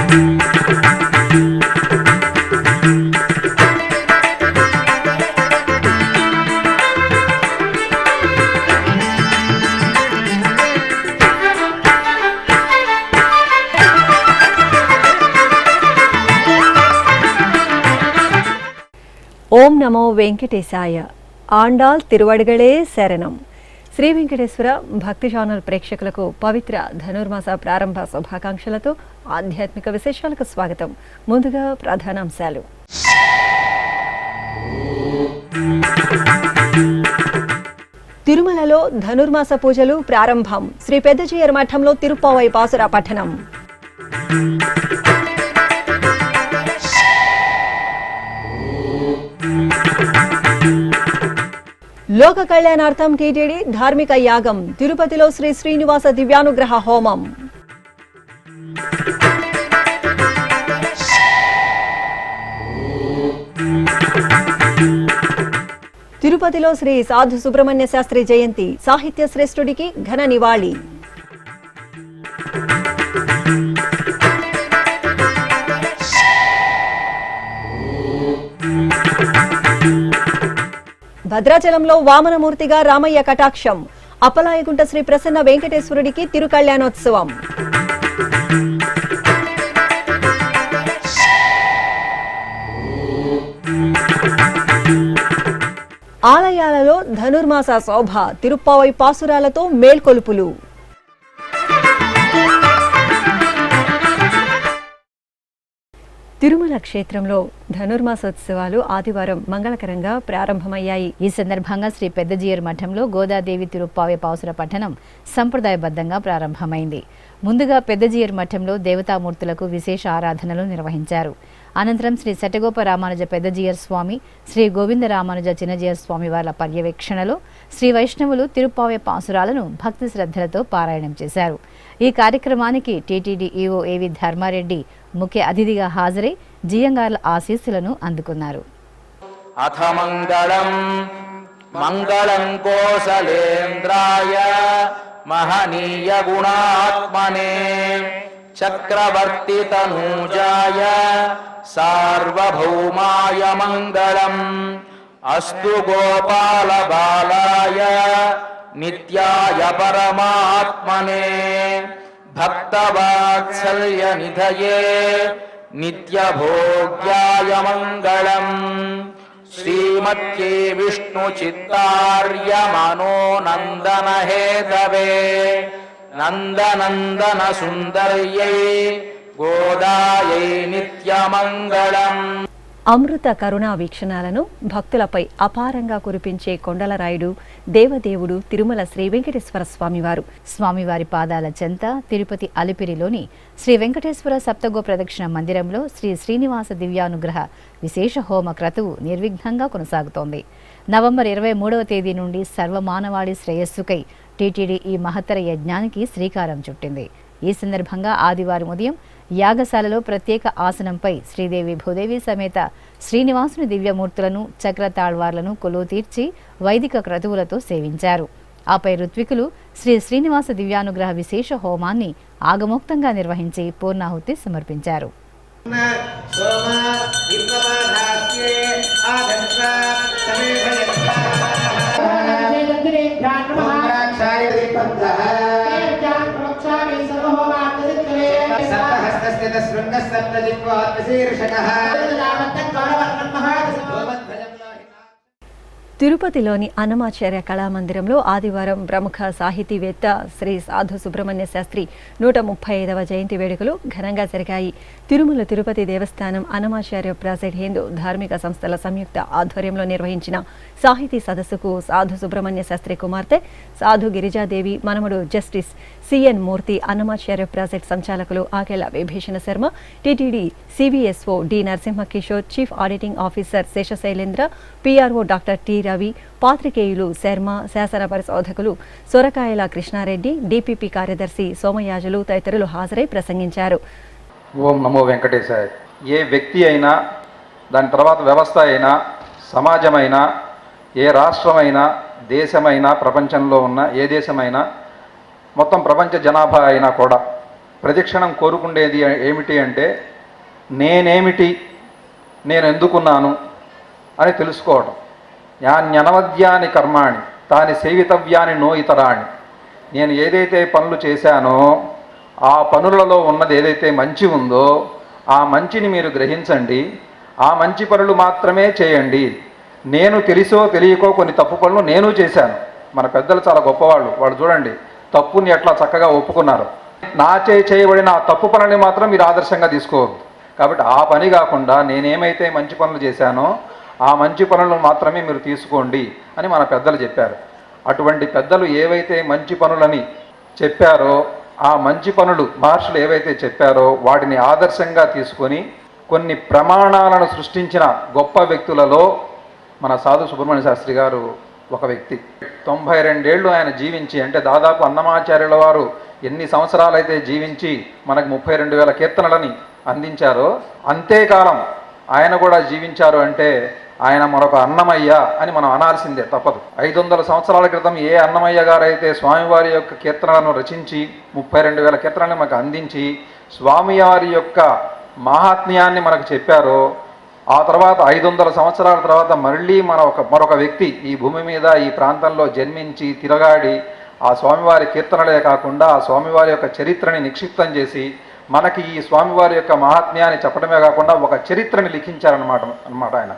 ఓం నమో వెంకటేశాయ. ఆండాల్ తిరువడిగళే శరణం. శ్రీ వెంకటేశ్వర భక్తి ఛానల్ ప్రేక్షకులకు పవిత్ర ధనుర్మాస ప్రారంభ శుభాకాంక్షలతో ఆధ్యాత్మిక విశేషాలకు స్వాగతం. ముందుగా ప్రధానాంశాలు. తిరుమలలో ధనుర్మాస పూజలు ప్రారంభం. శ్రీ పెద్దజీయర్ మఠంలో తిరుప్పావై పాసుర పఠనం. లోక కళ్యాణార్థం టీటీడీ ధార్మిక యాగం. తిరుపతిలో శ్రీ శ్రీనివాస దివ్యానుగ్రహ హోమం. తిరుపతిలో శ్రీ సాధు సుబ్రహ్మణ్య శాస్త్రి జయంతి. సాహిత్య శ్రేష్ఠుడికి ఘన నివాళి. భద్రాచలంలో వామనమూర్తిగా రామయ్య కటాక్షం. అప్పలాయగుంట శ్రీ ప్రసన్న వెంకటేశ్వరుడికి తిరుకళ్యాణోత్సవం. ఆలయాలలో ధనుర్మాస శోభ. తిరుప్పావై పాసురాలతో మేల్కొలుపులు. తిరుమల క్షేత్రంలో ధనుర్మాసోత్సవాలు ఆదివారం మంగళకరంగా ప్రారంభమయ్యాయి. ఈ సందర్భంగా శ్రీ పెద్దజీయర్ మఠంలో గోదాదేవి తిరుప్పావై పాసుర పఠనం సంప్రదాయబద్ధంగా ప్రారంభమైంది. ముందుగా పెద్దజీయర్ మఠంలో దేవతామూర్తులకు విశేష ఆరాధనలు నిర్వహించారు. అనంతరం శ్రీ శటగోప రామానుజ పెద్దజీయర్ స్వామి, శ్రీ గోవింద రామానుజ చిన్నజీయర్ స్వామి వార్ల పర్యవేక్షణలో శ్రీ వైష్ణవులు తిరుప్పావై పాసురాలను భక్తి శ్రద్ధలతో పారాయణం చేశారు. ఈ కార్యక్రమానికి టీటీడీ ఈవో ఏవి ధర్మారెడ్డి ముఖ్య అతిథిగా హాజరై జియంగార్ల ఆశీస్సులను అందుకున్నారు. అథ మంగళం మంగళం కోసలేంద్రాయ మహనీయ గుణాత్మనే చక్రవర్తి తనూజాయ సార్వభౌమాయ మంగళం అస్తు గోపాల బాలాయ నిత్యాయ పరమాత్మనే భక్తవాత్సల్య నిధయే నిత్యభోగ్యాయ మంగళం శ్రీమత్యే విష్ణు చిత్తార్య మనోనందన హేతవే నందనందన సుందర్యై గోదాయై నిత్యమంగళం. అమృత కరుణా వీక్షణాలను భక్తులపై అపారంగా కురిపించే కొండలరాయుడు దేవదేవుడు తిరుమల శ్రీ వెంకటేశ్వర స్వామివారు. స్వామివారి పాదాల చెంత తిరుపతి అలిపిరిలోని శ్రీ వెంకటేశ్వర సప్తగో ప్రదక్షిణ మందిరంలో శ్రీ శ్రీనివాస దివ్యానుగ్రహ విశేష హోమ క్రతువు నిర్విఘ్నంగా కొనసాగుతోంది. నవంబర్ 23వ తేదీ నుండి సర్వమానవాళి శ్రేయస్సుకై టీటీడీ ఈ మహత్తర యజ్ఞానికి శ్రీకారం చుట్టింది. ఈ సందర్భంగా ఆదివారం ఉదయం యాగశాలలో ప్రత్యేక ఆసనంపై శ్రీదేవి భూదేవి సమేత శ్రీనివాసుని దివ్యమూర్తులను చక్రతాళ్వార్లను కొలువు తీర్చి వైదిక క్రతువులతో సేవించారు. ఆపై ఋత్వికులు శ్రీ శ్రీనివాస దివ్యానుగ్రహ విశేష హోమాన్ని ఆగమోక్తంగా నిర్వహించి పూర్ణాహుతి సమర్పించారు. తిరుపతిలోని అన్నమాచార్య కళామందిరంలో ఆదివారం ప్రముఖ సాహితీవేత్త శ్రీ సాధు సుబ్రహ్మణ్య శాస్త్రి 135వ జయంతి వేడుకలు ఘనంగా జరిగాయి. తిరుమల తిరుపతి దేవస్థానం అన్నమాచార్య ప్రాజెక్ట్ హిందూ ధార్మిక సంస్థల సంయుక్త ఆధ్వర్యంలో నిర్వహించిన సాహితీ సదస్సుకు సాధు సుబ్రహ్మణ్య శాస్త్రి కుమార్తె సాధు గిరిజాదేవి మనమడు justice CN Murthy, Annamacharya project సంచాలకులు Akella Vibhishana Sharma, TTD CBSO D Narasimhakishore, chief auditing officer Seshasailendra, PRO doctor T Ravi, పాత్రికేయులు శర్మ, శాసన పరిశోధకులు సొరకాయల కృష్ణారెడ్డి, డిపిపి కార్యదర్శి సోమయాజులు తదితరులు హాజరై ప్రసంగించారు. ఓం నమో వెంకటేశాయ. ఏ వ్యక్తి అయినా, దాని తర్వాత వ్యవస్థ అయినా, సమాజమైనా, ఏ రాష్ట్రమైనా, దేశమైనా, ప్రపంచంలో ఉన్న ఏ దేశమైనా, మొత్తం ప్రపంచ జనాభా అయినా కూడా ప్రతిక్షణం కోరుకుండేది ఏమిటి అంటే నేనేమిటి, నేను ఎందుకున్నాను అని తెలుసుకోవడం. యాన్యనవద్యాని కర్మాణి తాని సేవితవ్యాని నో ఇతరాణి. నేను ఏదైతే పనులు చేశానో ఆ పనులలో ఉన్నది ఏదైతే మంచి ఉందో ఆ మంచిని మీరు గ్రహించండి, ఆ మంచి పనులు మాత్రమే చేయండి. నేను తెలిసో తెలియకో కొన్ని తప్పు పనులు నేను చేశాను. మన పెద్దలు చాలా గొప్పవాళ్ళు, వాళ్ళు చూడండి తప్పుని ఎట్లా చక్కగా ఒప్పుకున్నారు. నా చేయబడిన ఆ తప్పు పనులని మాత్రం మీరు ఆదర్శంగా తీసుకోవద్దు. కాబట్టి ఆ పని కాకుండా నేనేమైతే మంచి పనులు చేశానో ఆ మంచి పనులను మాత్రమే మీరు తీసుకోండి అని మన పెద్దలు చెప్పారు. అటువంటి పెద్దలు ఏవైతే మంచి పనులని చెప్పారో ఆ మంచి పనులు మహర్షులు ఏవైతే చెప్పారో వాటిని ఆదర్శంగా తీసుకొని కొన్ని ప్రమాణాలను సృష్టించిన గొప్ప వ్యక్తులలో మన సాధు సుబ్రహ్మణ్య శాస్త్రి గారు ఒక వ్యక్తి. 92 ఏళ్ళు ఆయన జీవించి, అంటే దాదాపు అన్నమాచార్యుల వారు ఎన్ని సంవత్సరాలైతే జీవించి మనకు 32,000 కీర్తనలని అందించారో అంతేకాలం ఆయన కూడా జీవించారు. అంటే ఆయన మరొక అన్నమయ్య అని మనం అనాల్సిందే, తప్పదు. 500 సంవత్సరాల క్రితం ఏ అన్నమయ్య గారు అయితే స్వామివారి యొక్క కీర్తనలను రచించి 32,000 కీర్తనలను మనకు అందించి స్వామివారి యొక్క మహాత్మ్యాన్ని మనకు చెప్పారో ఆ తర్వాత 500 సంవత్సరాల తర్వాత మళ్ళీ మరొక వ్యక్తి ఈ భూమి మీద ఈ ప్రాంతంలో జన్మించి తిరగాడి ఆ స్వామివారి కీర్తనలే కాకుండా ఆ స్వామివారి యొక్క చరిత్రని నిక్షిప్తం చేసి మనకి ఈ స్వామివారి యొక్క మహాత్మ్యాన్ని చెప్పడమే కాకుండా ఒక చరిత్రని లిఖించారన్నమాట ఆయన.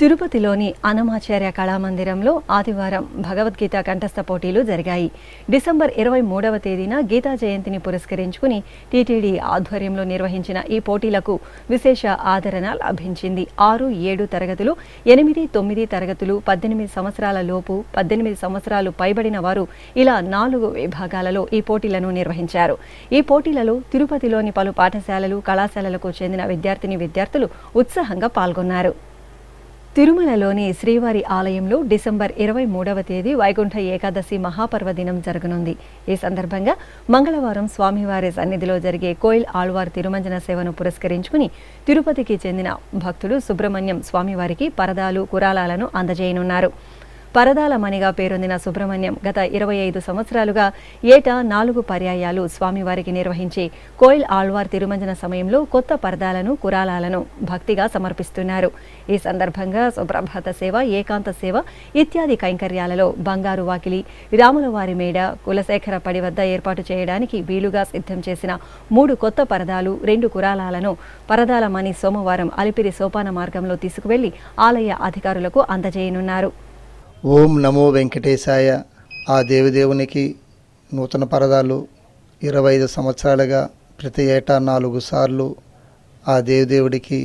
తిరుపతిలోని అన్నమాచార్య కళామందిరంలో ఆదివారం భగవద్గీత కంఠస్థ పోటీలు జరిగాయి. డిసెంబర్ 23వ తేదీన గీతా జయంతిని పురస్కరించుకుని టీటీడీ ఆధ్వర్యంలో నిర్వహించిన ఈ పోటీలకు విశేష ఆదరణ లభించింది. 6, 7 తరగతులు, 8, 9 తరగతులు, 18 సంవత్సరాల లోపు, 18 సంవత్సరాలు పైబడిన వారు ఇలా 4 విభాగాలలో ఈ పోటీలను నిర్వహించారు. ఈ పోటీలలో తిరుపతిలోని పలు పాఠశాలలు, కళాశాలలకు చెందిన విద్యార్థులు ఉత్సాహంగా పాల్గొన్నారు. తిరుమలలోని శ్రీవారి ఆలయంలో డిసెంబర్ 23వ తేదీ వైకుంఠ ఏకాదశి మహాపర్వదినం జరగనుంది. ఈ సందర్భంగా మంగళవారం స్వామివారి సన్నిధిలో జరిగే కోయిల్ ఆళ్వార్ తిరుమంజన సేవను పురస్కరించుకుని తిరుపతికి చెందిన భక్తుడు సుబ్రహ్మణ్యం స్వామివారికి పరదాలు, కురాలాలను అందజేయనున్నారు. పరదాల మణిగా పేరొందిన సుబ్రహ్మణ్యం గత 25 సంవత్సరాలుగా ఏటా 4 పర్యాయాలు స్వామివారికి నిర్వహించే కోయిల్ ఆళ్వార్ తిరుమంజన సమయంలో కొత్త పరదాలను, కురాలాలను భక్తిగా సమర్పిస్తున్నారు. ఈ సందర్భంగా సుప్రభాత సేవ, ఏకాంత సేవ ఇత్యాది కైంకర్యాలలో బంగారు వాకిలి, రాములవారి మేడ, కులశేఖర పడి వద్ద ఏర్పాటు చేయడానికి వీలుగా సిద్ధం చేసిన 3 కొత్త పరదాలు, 2 కురాలాలను పరదాల మణి సోమవారం అలిపిరి సోపాన మార్గంలో తీసుకువెళ్లి ఆలయ అధికారులకు అందజేయనున్నారు. ఓం నమో వెంకటేశాయ. ఆ దేవదేవునికి నూతన పరదాలు 25 సంవత్సరాలుగా ప్రతి ఏటా 4 సార్లు ఆ దేవదేవుడికి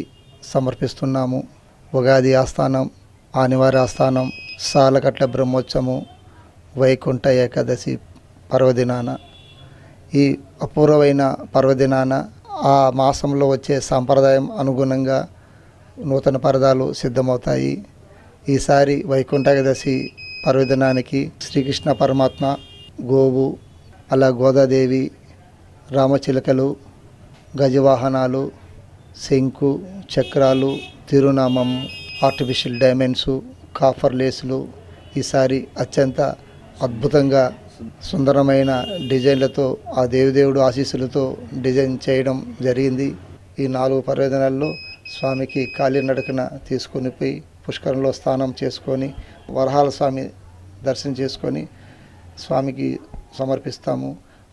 సమర్పిస్తున్నాము. ఉగాది ఆస్థానం, ఆనివారి ఆస్థానం, సాలకట్ల బ్రహ్మోత్సవం, వైకుంఠ ఏకాదశి పర్వదినాన, ఈ అపూర్వమైన పర్వదినాన ఆ మాసంలో వచ్చే సాంప్రదాయం అనుగుణంగా నూతన పరదాలు సిద్ధమవుతాయి. ఈసారి వైకుంఠ ఏకాదశి పర్వదినానికి శ్రీకృష్ణ పరమాత్మ, గోవు, అలా గోదాదేవి, రామచిలకలు, గజవాహనాలు, శంకు చక్రాలు, తిరునామం, ఆర్టిఫిషియల్ డైమండ్స్, కాఫర్ లేసులు ఈసారి అత్యంత అద్భుతంగా సుందరమైన డిజైన్లతో ఆ దేవదేవుడు ఆశీస్సులతో డిజైన్ చేయడం జరిగింది. ఈ 4 పర్వదినాల్లో స్వామికి కాలినడకన తీసుకొని పోయి పుష్కరంలో స్నానం చేసుకొని వరహాల స్వామి దర్శనం చేసుకొని స్వామికి సమర్పిస్తాము.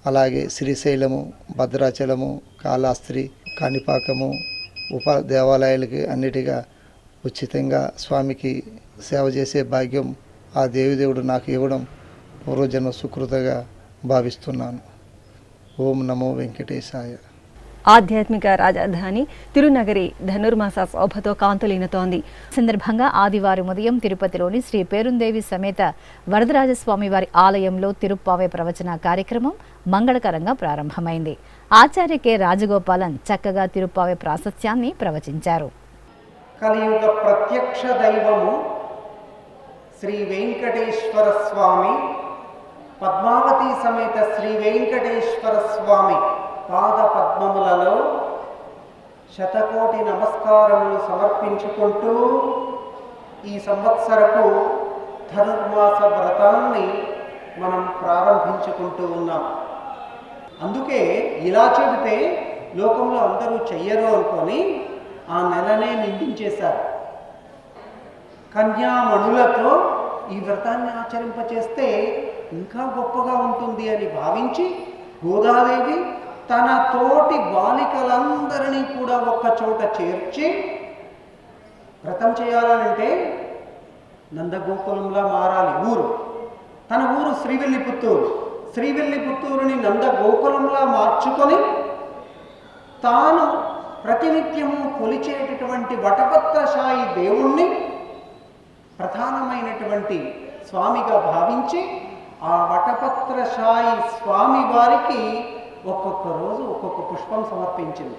అలాగే శ్రీశైలము, భద్రాచలము, కాళహస్తి, కాణిపాకము దేవాలయాలకి అన్నిటిగా ఉచితంగా స్వామికి సేవ చేసే భాగ్యం ఆ దేవిదేవుడు నాకు ఇవ్వడం పూర్వజన్మ సుకృతగా భావిస్తున్నాను. ఓం నమో వెంకటేశాయ. ఆధ్యాత్మిక రాజధాని తిరునగరి ధనుర్మాస శోభతో కాంతులీనుతోంది. సందర్భంగా ఆదివారం ఉదయం తిరుపతిలోని శ్రీ పేరుందేవి సమేత వరదరాజస్వామి వారి ఆలయంలో తిరుప్పావే ప్రవచన కార్యక్రమం మంగళకరంగా ప్రారంభమైంది. ఆచార్య కె రాజగోపాలన్ చక్కగా తిరుప్పావే ప్రాశస్త్యాన్ని ప్రవచించారు. కలియుగ ప్రత్యక్ష దైవము శ్రీ వెంకటేశ్వర స్వామి, పద్మావతి సమేత శ్రీ వెంకటేశ్వర స్వామి పాద పద్మములలో శతకోటి నమస్కారములు సమర్పించుకుంటూ ఈ సంవత్సరపు ధనుర్మాస వ్రతాన్ని మనం ప్రారంభించుకుంటూ ఉన్నాం. అందుకే ఇలా చెబితే లోకంలో అందరూ చెయ్యరు అనుకొని ఆ నెలనే నిందించేశారు. కన్యామణులతో ఈ వ్రతాన్ని ఆచరింపచేస్తే ఇంకా గొప్పగా ఉంటుంది అని భావించి గోదాదేవి తన తోటి బాలికలందరినీ కూడా ఒక్క చోట చేర్చి వ్రతం చేయాలనంటే నందగోకులంలా మారాలి ఊరు. తన ఊరు శ్రీవిల్లిపుత్తూరు. శ్రీవిల్లిపుత్తూరుని నందగోకులంలా మార్చుకొని తాను ప్రతినిత్యము కొలిచేటటువంటి వటపత్రశాయి దేవుణ్ణి ప్రధానమైనటువంటి స్వామిగా భావించి ఆ వటపత్రశాయి స్వామి వారికి ఒక్కొక్క రోజు ఒక్కొక్క పుష్పం సమర్పించింది.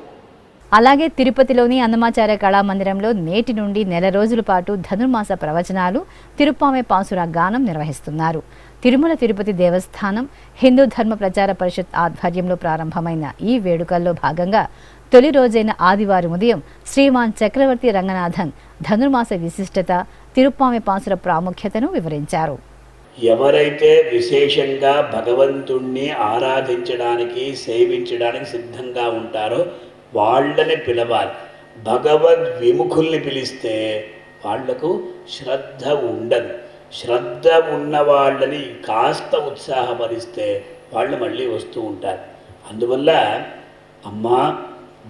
అలాగే తిరుపతిలోని అన్నమాచార్య కళామందిరంలో నేటి నుండి నెల రోజుల పాటు ధనుర్మాస ప్రవచనాలు, తిరుప్పావే పాసుర గానం నిర్వహిస్తున్నారు. తిరుమల తిరుపతి దేవస్థానం హిందూ ధర్మ ప్రచార పరిషత్ ఆధ్వర్యంలో ప్రారంభమైన ఈ వేడుకల్లో భాగంగా తొలి రోజైన ఆదివారం ఉదయం శ్రీమాన్ చక్రవర్తి రంగనాథన్ ధనుర్మాస విశిష్టత, తిరుప్పావే పాసుర ప్రాముఖ్యతను వివరించారు. ఎవరైతే విశేషంగా భగవంతుణ్ణి ఆరాధించడానికి, సేవించడానికి సిద్ధంగా ఉంటారో వాళ్ళని పిలవాలి. భగవద్ విముఖుల్ని పిలిస్తే వాళ్లకు శ్రద్ధ ఉండదు. శ్రద్ధ ఉన్న వాళ్ళని కాస్త ఉత్సాహపరిస్తే వాళ్ళు మళ్ళీ వస్తూ ఉంటారు. అందువల్ల అమ్మా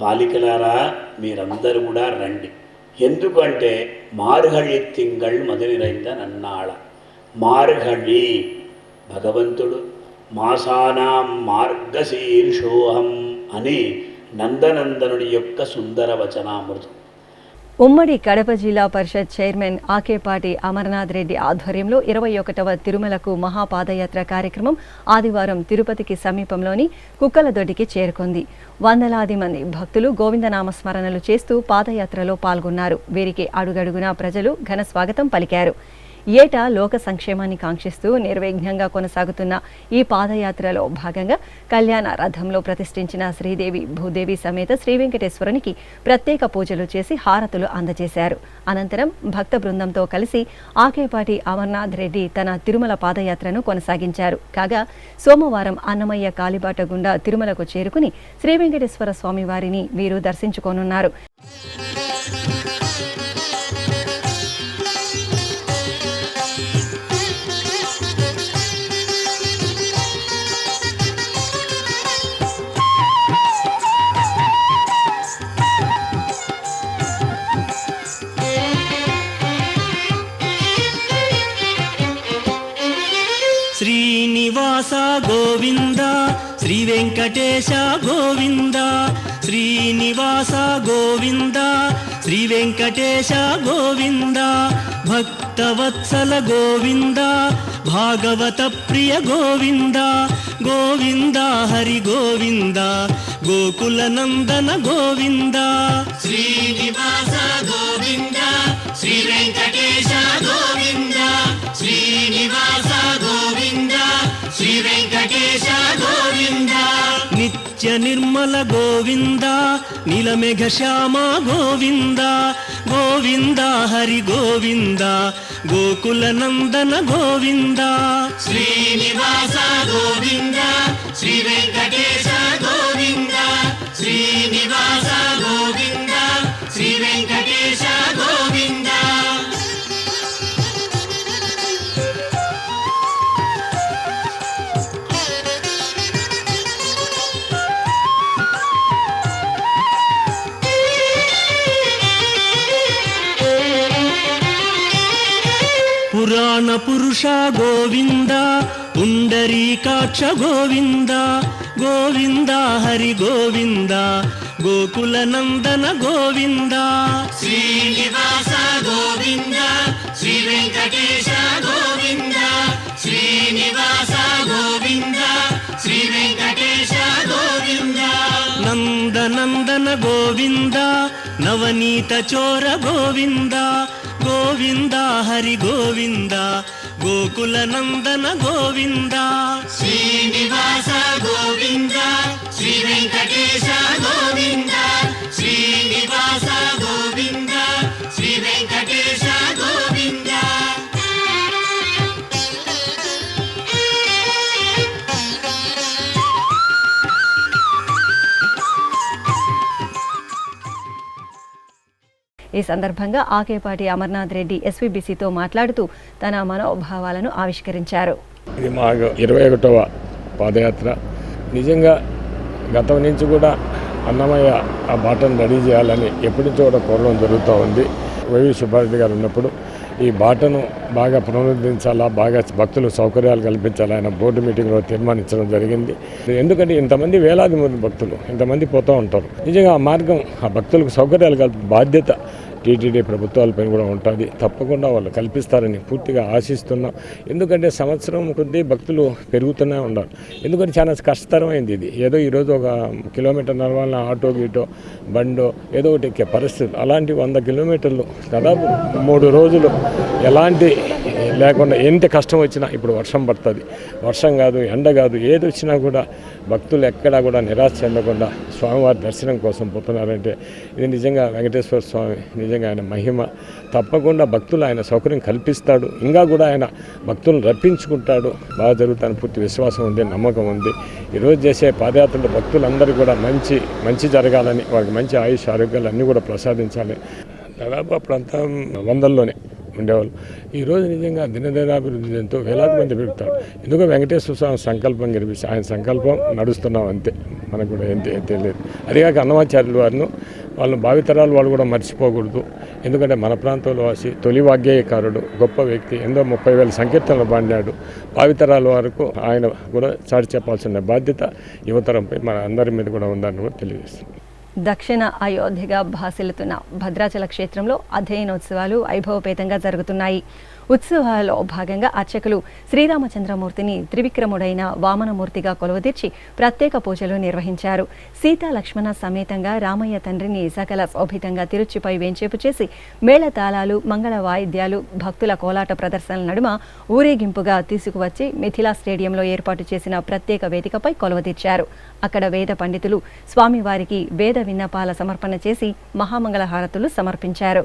బాలికలారా మీరందరూ కూడా రండి. ఎందుకంటే మార్గళి తింగళ్ మధునిరైందనన్నాళ. మార్గళి భగవంతుడు మాసానాం మార్గశీర్షోహం అని నందనందనుడి యొక్క సుందర వచనామృతం. ఉమ్మడి కడప జిల్లా పరిషత్ చైర్మన్ ఆకేపాటి అమర్నాథ్ రెడ్డి ఆధ్వర్యంలో 21వ తిరుమలకు మహాపాదయాత్ర కార్యక్రమం ఆదివారం తిరుపతికి సమీపంలోని కుక్కలదొడ్డికి చేరుకుంది. వందలాది మంది భక్తులు గోవిందనామస్మరణలు చేస్తూ పాదయాత్రలో పాల్గొన్నారు. వీరికి అడుగడుగునా ప్రజలు ఘన స్వాగతం పలికారు. ఏటా లోక సంక్షేమాన్ని కాంక్షిస్తూ నిర్విఘ్నంగా కొనసాగుతున్న ఈ పాదయాత్రలో భాగంగా కళ్యాణ రథంలో ప్రతిష్ఠించిన శ్రీదేవి భూదేవి సమేత శ్రీ వెంకటేశ్వరునికి ప్రత్యేక పూజలు చేసి హారతులు అందజేశారు. అనంతరం భక్త బృందంతో కలిసి ఆకేపాటి అమర్నాథ్ రెడ్డి తన తిరుమల పాదయాత్రను కొనసాగించారు. కాగా సోమవారం అన్నమయ్య కాలిబాట గుండా తిరుమలకు చేరుకుని శ్రీ వెంకటేశ్వర స్వామి వారిని వీరు దర్శించుకోనున్నారు. శ్రీనివాస గోవింద శ్రీ వెంకటేశ గోవింద, శ్రీనివాస గోవింద శ్రీ వెంకటేశ గోవింద, భక్తవత్సల గోవింద భాగవత ప్రియ గోవింద, గోవింద హరి గోవింద గోకుల నందన గోవింద. శ్రీనివాస గోవింద శ్రీ వెంకటేశ గోవింద, శ్రీనివాస గోవింద శ్రీ వెంకటేశ గోవింద. నిత్య నిర్మల గోవింద నీలమేఘ శ్యామ గోవింద, గోవింద హరి గోవింద గోకుల నందన గోవింద. శ్రీనివాస గోవింద శ్రీ వెంకటేశ గోవింద, శ్రీనివాస గోవింద శ్రీ వెంకటేశ గోవింద. పురాణ పురుష గోవింద పుండరీకాక్ష గోవింద గోవింద హరి గోవింద గోకుల నందన గోవింద శ్రీనివాస గోవింద శ్రీ వెంకటేశ గోవింద శ్రీనివాస గోవింద శ్రీ వెంకటేశ గోవింద నందనందన గోవింద నవనీత చోర గోవింద గోవింద హరి గోవింద గోకుల నందన గోవింద శ్రీనివాస గోవింద శ్రీ వెంకటేశ గోవింద శ్రీనివాస గోవింద శ్రీ వెంకటేశ గోవింద. ఈ సందర్భంగా ఆకేపాటి అమర్నాథ్ రెడ్డి ఎస్వీబీసీతో మాట్లాడుతూ తన మనోభావాలను ఆవిష్కరించారు. ఇది మా 21వ పాదయాత్ర. నిజంగా గతం నుంచి కూడా అన్నమయ్య ఆ బాటను రెడీ చేయాలని ఎప్పటి నుంచో కూడా కోరడం జరుగుతూ ఉంది. వైవి సుబ్బారెడ్డి గారు ఉన్నప్పుడు ఈ బాటను బాగా పునరుద్ధరించాలా, బాగా భక్తులు సౌకర్యాలు కల్పించాలా ఆయన బోర్డు మీటింగ్లో తీర్మానించడం జరిగింది. ఎందుకంటే ఇంతమంది వేలాది మంది భక్తులు ఇంతమంది పోతూ ఉంటారు. నిజంగా ఆ మార్గం ఆ భక్తులకు సౌకర్యాలు కల్పి బాధ్యత టీటీడీ ప్రభుత్వాలపైన కూడా ఉంటుంది. తప్పకుండా వాళ్ళు కల్పిస్తారని పూర్తిగా ఆశిస్తున్నాం. ఎందుకంటే సంవత్సరం కొద్దీ భక్తులు పెరుగుతూనే ఉండాలి. ఎందుకంటే చాలా కష్టతరమైంది ఇది. ఏదో ఈరోజు ఒక కిలోమీటర్ నడవాలన్న ఆటో గీటో బండో ఏదో ఒకటి ఎక్కే పరిస్థితి. అలాంటి 100 కిలోమీటర్లు దాదాపు 3 రోజులు ఎలాంటి లేకుండా ఎంత కష్టం వచ్చినా, ఇప్పుడు వర్షం పడుతుంది, వర్షం కాదు ఎండ కాదు ఏది వచ్చినా కూడా భక్తులు ఎక్కడా కూడా నిరాశ చెందకుండా స్వామివారి దర్శనం కోసం పోతున్నారంటే ఇది నిజంగా వెంకటేశ్వర స్వామి నిజంగా ఆయన మహిమ. తప్పకుండా భక్తులు ఆయన సౌకర్యం కల్పిస్తాడు. ఇంకా కూడా ఆయన భక్తులను రప్పించుకుంటాడు. బాగా జరుగుతాను పూర్తి విశ్వాసం ఉంది, నమ్మకం ఉంది. ఈరోజు చేసే పాదయాత్రలో భక్తులందరూ కూడా మంచి జరగాలని, వారికి మంచి ఆయుష్ ఆరోగ్యాలు అన్నీ కూడా ప్రసాదించాలి. దాదాపు అప్పుడంతా 100లోనే ఉండేవాళ్ళు. ఈరోజు నిజంగా దినదినాభివృద్ధి ఎంతో వేలాది మంది పెరుగుతారు. ఎందుకో వెంకటేశ్వర స్వామి సంకల్పం గెలిపిస్తే ఆయన సంకల్పం నడుస్తున్నాం అంతే, మనకు కూడా తెలియదు. అదిగాక అన్నమాచార్యుల వారిని వాళ్ళ భావితరాలు వాళ్ళు కూడా మర్చిపోకూడదు. ఎందుకంటే మన ప్రాంతంలో వాసి తొలి వాగ్గేయకారుడు, గొప్ప వ్యక్తి, ఎంతో 30,000 సంకీర్తనలు పాడినాడు. భావితరాల వరకు ఆయన కూడా చాటి చెప్పాల్సిన బాధ్యత యువతరంపై మన అందరి మీద కూడా ఉందని కూడా తెలియజేస్తుంది. దక్షిణ అయోధ్యగా భాసిల్లుతున్న భద్రాచల క్షేత్రంలో అధ్యయనోత్సవాలు వైభవపేతంగా జరుగుతున్నాయి. ఉత్సవాలలో భాగంగా అర్చకులు శ్రీరామచంద్రమూర్తిని త్రివిక్రముడైన వామనమూర్తిగా కొలువుదీర్చి ప్రత్యేక పూజలు నిర్వహించారు. సీతా లక్ష్మణ సమేతంగా రామయ్య తండ్రిని సకల శోభితంగా తిరుచిపై వేంచేపు చేసి మేళతాళాలు, మంగళ వాయిద్యాలు, భక్తుల కోలాట ప్రదర్శనల నడుమ ఊరేగింపుగా తీసుకువచ్చి మిథిలా స్టేడియంలో ఏర్పాటు చేసిన ప్రత్యేక వేదికపై కొలువుదీర్చారు. అక్కడ వేద పండితులు స్వామివారికి వేద విన్నపాల సమర్పణ చేసి మహామంగళ హారతులు సమర్పించారు.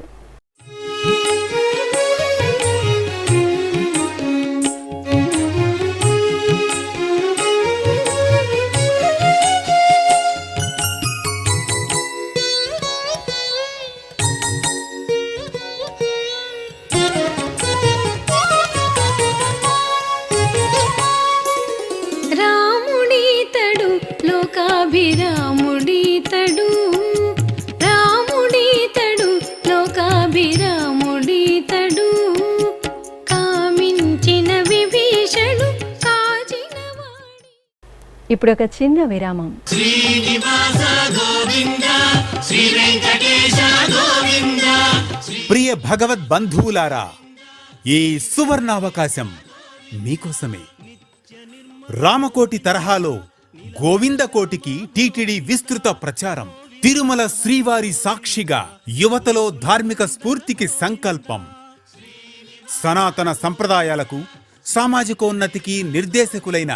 రాముడీతడు లోకాభిరాముడీతడు, రాముడీతడు లోకాభిరాముడీతడు, కామించిన విభీషణు కాచినవాడి. ఇప్పుడు ఒక చిన్న విరామం. శ్రీనివాస గోవింద శ్రీ వెంకటేశ గోవింద. ప్రియ భగవద్ బంధువులారా, ఈ సువర్ణావకాశం మీకోసమే. రామకోటి తరహాలో గోవిందకోటికి టీటీడీ విస్తృత ప్రచారం. తిరుమల శ్రీవారి సాక్షిగా యువతలో ధార్మిక స్ఫూర్తికి సంకల్పం. సనాతన సంప్రదాయాలకు, సామాజికోన్నతికి నిర్దేశకులైన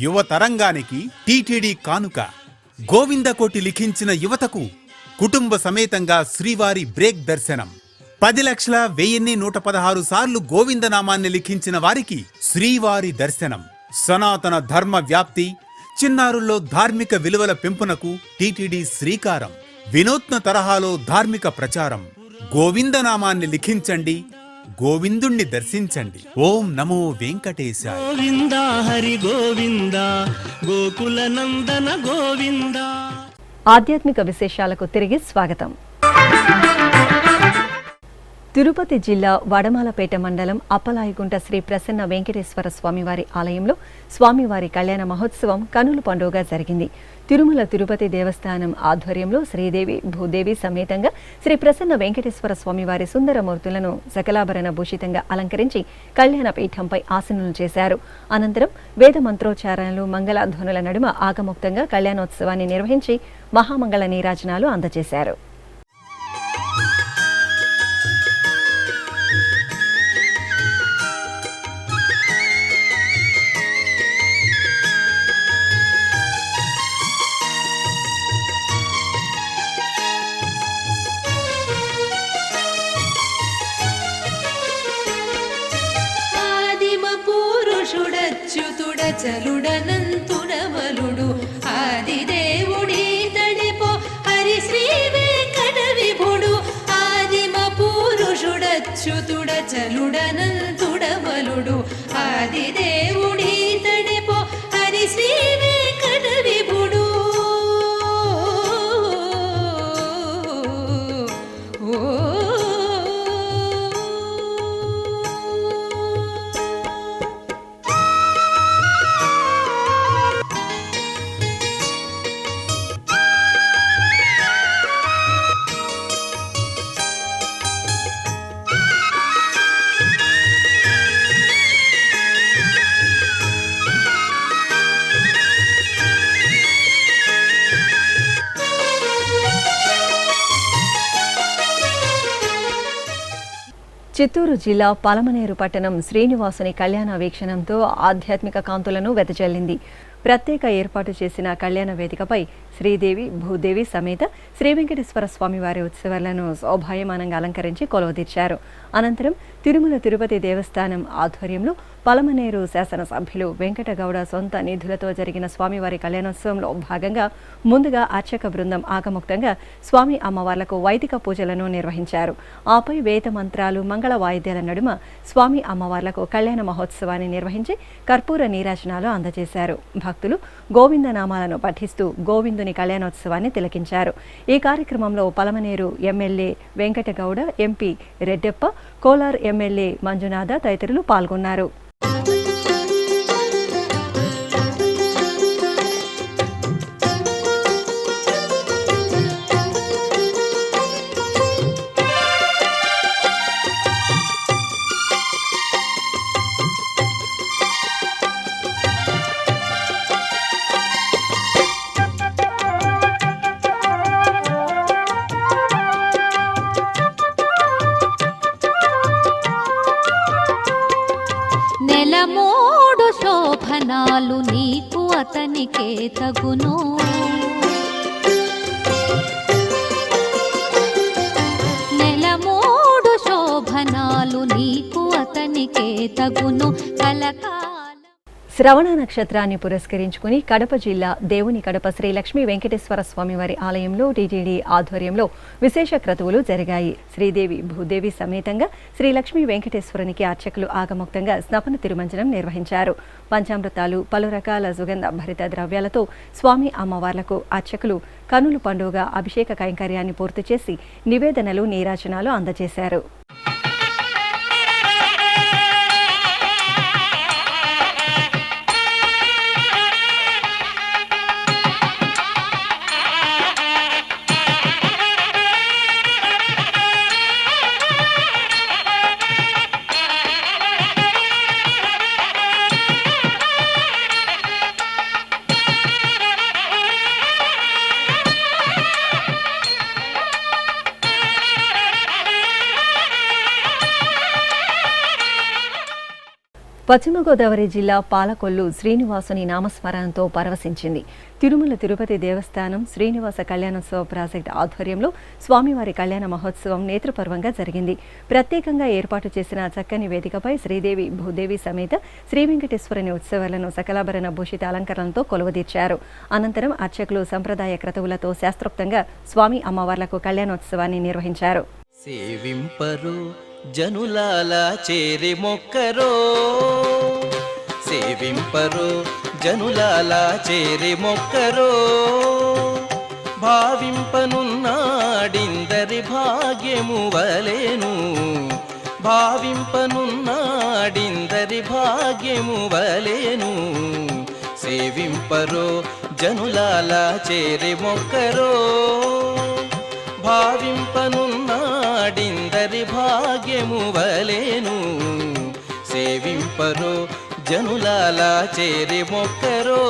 యువతరంగానికి టీటీడీ కానుక. గోవిందకోటి లిఖించిన యువతకు కుటుంబ సమేతంగా శ్రీవారి బ్రేక్ దర్శనం. 10,01,116 సార్లు గోవిందనామాన్ని లిఖించిన వారికి శ్రీవారి దర్శనం. సనాతన ధర్మ వ్యాప్తి, చిన్నారుల్లో ధార్మిక విలువల పెంపునకు టీటీడీ శ్రీకారం. వినూత్న తరహాలో ధార్మిక ప్రచారం. గోవిందనామాన్ని లిఖించండి, గోవిందుణ్ణి దర్శించండి. ఓం నమో వెంకటేశాయ. గోవింద హరి గోవింద గోకుల నందన గోవింద. ఆధ్యాత్మిక విశేషాలకు తిరిగి స్వాగతం. తిరుపతి జిల్లా వడమాలపేట మండలం అప్పలాయిగుంట శ్రీ ప్రసన్న వెంకటేశ్వర స్వామివారి ఆలయంలో స్వామివారి కళ్యాణ మహోత్సవం కనుల పండుగగా జరిగింది. తిరుమల తిరుపతి దేవస్థానం ఆధ్వర్యంలో శ్రీదేవి భూదేవి సమేతంగా శ్రీ ప్రసన్న వెంకటేశ్వర స్వామివారి సుందరమూర్తులను సకలాభరణ భూషితంగా అలంకరించి కళ్యాణ పీఠంపై ఆసనులు చేశారు. అనంతరం వేద మంత్రోచ్చారణలు మంగళధ్వనుల నడుమ ఆగమోక్తంగా కళ్యాణోత్సవాన్ని నిర్వహించి మహామంగళ నీరాజనాలు అందజేశారు. చలుడనంతుడవలుడు ఆదిదేవుడి తడిపో హరి శ్రీ వెంకట విభుడు ఆదిమ పురుషుడచ్యుతుడ చలుడనంతుడవలుడు ఆదిదేవుడి తడిపో హరి శ్రీ వెంకట విభుడు. చిత్తూరు జిల్లా పలమనేరు పట్టణం శ్రీనివాసుని కళ్యాణ వీక్షణంతో ఆధ్యాత్మిక కాంతులను వెదజల్లింది. ప్రత్యేక ఏర్పాటు చేసిన కళ్యాణ వేదికపై శ్రీదేవి భూదేవి సమేత శ్రీ వెంకటేశ్వర స్వామివారి ఉత్సవాలను శోభాయమానంగా అలంకరించి కొలువుదీర్చారు. అనంతరం తిరుమల తిరుపతి దేవస్థానం ఆధ్వర్యంలో పలమనేరు శాసనసభ్యులు వెంకటగౌడ సొంత నిధులతో జరిగిన స్వామివారి కళ్యాణోత్సవంలో భాగంగా ముందుగా అర్చక బృందం ఆగముక్తంగా స్వామి అమ్మవార్లకు వైదిక పూజలను నిర్వహించారు. ఆపై వేద మంత్రాలు మంగళ వాయిద్యాల నడుమ స్వామి అమ్మవార్లకు కళ్యాణ మహోత్సవాన్ని నిర్వహించి కర్పూర నీరాజనాలు అందజేశారు. భక్తులు గోవిందనామాలను పఠిస్తూ గోవిందుని కళ్యాణోత్సవాన్ని తిలకించారు. ఈ కార్యక్రమంలో Palamaner MLA Venkatagowda, MP Reddeppa, Kolar MLA Manjunatha తదితరులు పాల్గొన్నారు. నెలమూడు శోభనాలు నీకు అతనికే తగును నెలమూడు శోభనాలు నీకు అతనికే తగును కలకాలం. శ్రవణ నక్షత్రాన్ని పురస్కరించుకుని కడప జిల్లా దేవుని కడప శ్రీ లక్ష్మీ వెంకటేశ్వర స్వామివారి ఆలయంలో టీటీడీ ఆధ్వర్యంలో విశేష క్రతువులు జరిగాయి. శ్రీదేవి భూదేవి సమేతంగా శ్రీ లక్ష్మీ వెంకటేశ్వరునికి అర్చకులు ఆగమోక్తంగా స్నపన తిరుమంజనం నిర్వహించారు. పంచామృతాలు, పలు రకాల సుగంధ భరిత ద్రవ్యాలతో స్వామి అమ్మవార్లకు అర్చకులు కనుల పండుగ అభిషేక కైంకర్యాన్ని పూర్తి చేసి నివేదనలు నీరాజనాలు అందజేశారు. పశ్చిమ గోదావరి జిల్లా పాలకొల్లు శ్రీనివాసుని నామస్మరణతో పరవశించింది. తిరుమల తిరుపతి దేవస్థానం శ్రీనివాస కళ్యాణోత్సవ ప్రాజెక్ట్ ఆధ్వర్యంలో స్వామివారి కళ్యాణ మహోత్సవం నేత్రపర్వంగా జరిగింది. ప్రత్యేకంగా ఏర్పాటు చేసిన చక్కని వేదికపై శ్రీదేవి భూదేవి సమేత శ్రీ వెంకటేశ్వరుని ఉత్సవాలను సకలాభరణ భూషిత అలంకరణలతో కొలువుదీర్చారు. అనంతరం అర్చకులు సంప్రదాయ క్రతువులతో శాస్త్రోక్తంగా స్వామి అమ్మవార్లకు కళ్యాణోత్సవాన్ని నిర్వహించారు. సేవింపరు జనులాలా చేరి మొక్కరో సేవింపరు జనులాలా చేరి మొక్కరో భావింపనున్నాడిందరి భాగ్యము వలెను భావింపనున్నాడిందరి భాగ్యము వలెను సేవింపరో జనులాలా చేరి మొక్కరో భావింపనున్నాడిందరి భాగ్యము వలెను సేవింపరో జనులాలా చేరి మొక్కరో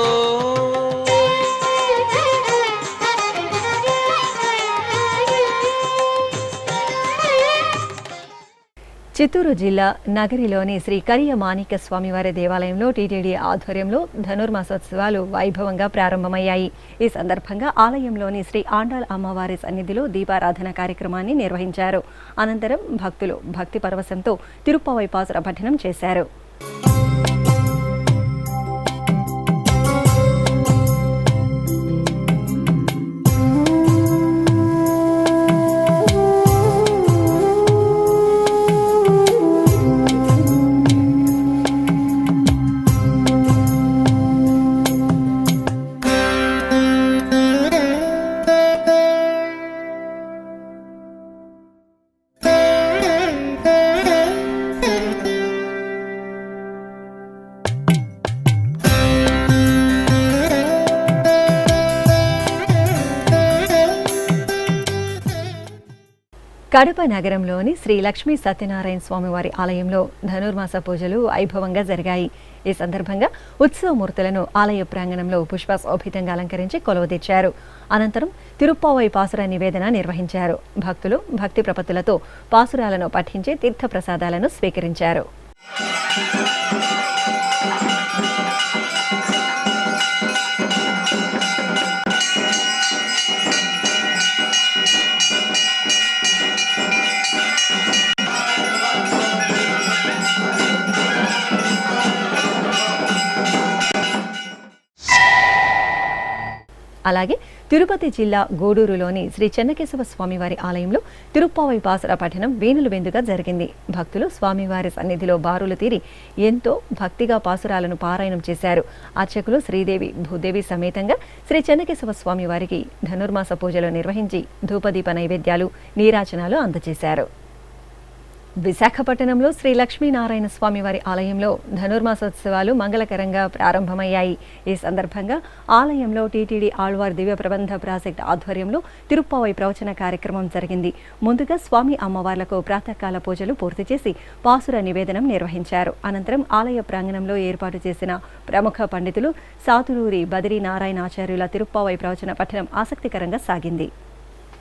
చిత్తూరు జిల్లా నగరిలోని శ్రీ కరియ మాణిక్య స్వామివారి దేవాలయంలో టీటీడీ ఆధ్వర్యంలో ధనుర్మాసోత్సవాలు వైభవంగా ప్రారంభమయ్యాయి. ఈ సందర్భంగా ఆలయంలోని శ్రీ ఆండాళ్ అమ్మవారి సన్నిధిలో దీపారాధన కార్యక్రమాన్ని నిర్వహించారు. అనంతరం భక్తులు భక్తి పరవశంతో తిరుప్పావై పాసుర పఠనం చేశారు. కడప నగరంలోని శ్రీ లక్ష్మీ సత్యనారాయణ స్వామివారి ఆలయంలో ధనుర్మాస పూజలు వైభవంగా జరిగాయి. ఈ సందర్భంగా ఉత్సవమూర్తులను ఆలయ ప్రాంగణంలో పుష్పశోభితంగా అలంకరించి కొలువుదీర్చారు. అనంతరం తిరుప్పావై పాసుర నివేదన నిర్వహించారు. భక్తులు భక్తి ప్రపత్తులతో పాసురాలను పఠించి తీర్థప్రసాదాలను స్వీకరించారు. అలాగే తిరుపతి జిల్లా గూడూరులోని శ్రీ చెన్నకేశవ స్వామివారి ఆలయంలో తిరుప్పావై పాసుర పఠనం వేణులు విందుగా జరిగింది. భక్తులు స్వామివారి సన్నిధిలో బారులు తీరి ఎంతో భక్తిగా పాసురాలను పారాయణం చేశారు. అర్చకులు శ్రీదేవి భూదేవి సమేతంగా శ్రీ చెన్నకేశవ స్వామివారికి ధనుర్మాస పూజలు నిర్వహించి ధూపదీప నైవేద్యాలు నీరాజనాలు అందజేశారు. విశాఖపట్నంలో శ్రీ లక్ష్మీనారాయణ స్వామివారి ఆలయంలో ధనుర్మాసోత్సవాలు మంగళకరంగా ప్రారంభమయ్యాయి. ఈ సందర్భంగా ఆలయంలో టీటీడీ ఆళ్వార్ దివ్య ప్రబంధ ప్రాజెక్ట్ ఆధ్వర్యంలో తిరుప్పావై ప్రవచన కార్యక్రమం జరిగింది. ముందుగా స్వామి అమ్మవార్లకు ప్రాతకాల పూజలు పూర్తి చేసి పాసుర నివేదనం నిర్వహించారు. అనంతరం ఆలయ ప్రాంగణంలో ఏర్పాటు చేసిన ప్రముఖ పండితులు సాతులూరి బదిరీ నారాయణాచార్యుల తిరుప్పావై ప్రవచన పఠనం ఆసక్తికరంగా సాగింది.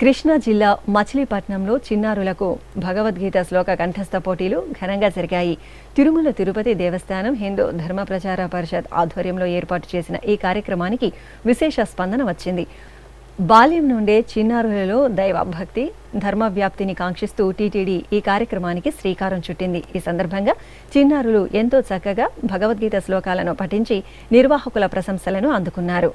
కృష్ణా జిల్లా మచిలీపట్నంలో చిన్నారులకు భగవద్గీత శ్లోక కంఠస్థ పోటీలు ఘనంగా జరిగాయి. తిరుమల తిరుపతి దేవస్థానం హిందూ ధర్మ ప్రచార పరిషత్ ఆధ్వర్యంలో ఏర్పాటు చేసిన ఈ కార్యక్రమానికి విశేష స్పందన వచ్చింది. బాల్యం నుండే చిన్నారులలో దైవభక్తి ధర్మ వ్యాప్తిని కాంక్షిస్తూ టీటీడీ ఈ కార్యక్రమానికి శ్రీకారం చుట్టింది. ఈ సందర్భంగా చిన్నారులు ఎంతో చక్కగా భగవద్గీత శ్లోకాలను పఠించి నిర్వాహకుల ప్రశంసలను అందుకున్నారు.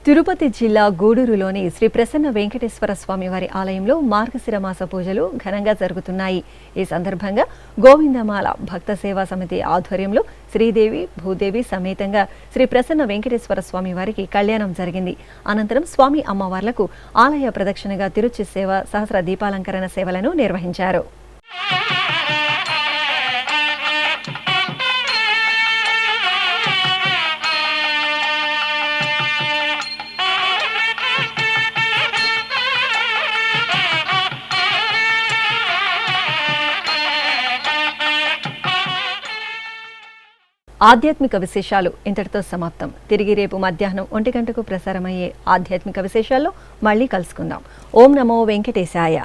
తిరుపతి జిల్లా గూడూరులోని శ్రీ ప్రసన్న వెంకటేశ్వర స్వామివారి ఆలయంలో మార్గశిర మాస పూజలు ఘనంగా జరుగుతున్నాయి. ఈ సందర్భంగా గోవిందమాల భక్త సేవా సమితి ఆధ్వర్యంలో శ్రీదేవి భూదేవి సమేతంగా శ్రీ ప్రసన్న వెంకటేశ్వర స్వామి వారికి కళ్యాణం జరిగింది. అనంతరం స్వామి అమ్మవార్లకు ఆలయ ప్రదక్షిణగా తిరుచి సేవ సహస్ర దీపాలంకరణ సేవలను నిర్వహించారు. ఆధ్యాత్మిక విశేషాలు ఇంతటితో సమాప్తం. తిరిగి రేపు మధ్యాహ్నం 1 గంటకు ప్రసారమయ్యే ఆధ్యాత్మిక విశేషాల్లో మళ్ళీ కలుసుకుందాం. ఓం నమో వెంకటేశాయ.